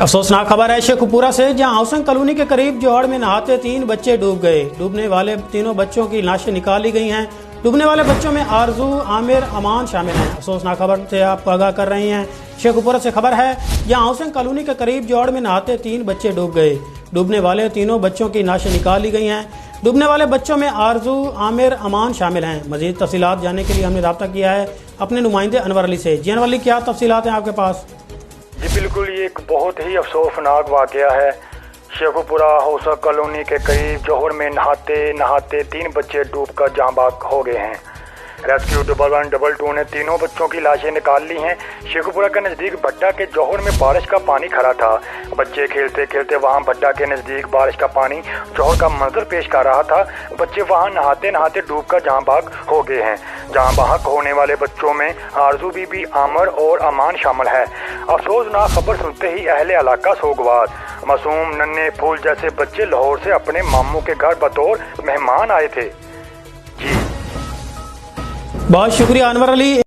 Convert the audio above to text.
अफसोसनाक खबर है शेखपुरा से, जहां हाउसिंग कॉलोनी के करीब जोहड़ में नहाते 3 बच्चे डूब गए। डूबने वाले तीनों बच्चों की लाशें निकाली गई हैं। डूबने वाले बच्चों में आरजू, आमिर, अमान शामिल हैं। अफसोसनाक खबर से आपको आगाह कर रहे हैं। शेखपुरा से खबर है, जहां हाउसिंग कॉलोनी के करीब जोहड़ में नहाते 3 बच्चे डूब गए। डूबने वाले तीनों बच्चों की लाशें निकाली गई हैं। डूबने वाले बच्चों में आरजू, आमिर, अमान शामिल हैं। मजीद तफसीलात जानने के लिए हमने राब्ता किया है अपने नुमाइंदे अनवर अली से। जी अनवर अली, क्या तफसीलात हैं आपके पास? जी बिल्कुल, ये एक बहुत ही अफसोसनाक वाक़या है। शेखपुरा हाउसिंग कॉलोनी के करीब जोहड़ में नहाते 3 बच्चे डूबकर जाँ बाग हो गए हैं। रेस्क्यू 112 ने तीनों बच्चों की लाशें निकाल ली हैं। शेखपुरा के नज़दीक भट्टा के जोहड़ में बारिश का पानी खड़ा था। बच्चे खेलते खेलते वहां भट्टा के नज़दीक बारिश का पानी जोहड़ का मंजर पेश कर रहा था। बच्चे वहां नहाते नहाते डूबकर जाँ बाग हो गए हैं। जाँ बाग होने वाले बच्चों में आरजू बीबी, आमर और अमान शामिल है। अफसोसनाक खबर सुनते ही अहले इलाका सोगवार। मासूम नन्हे फूल जैसे बच्चे लाहौर से अपने मामू के घर बतौर मेहमान आए थे। बहुत शुक्रिया अनवर अली।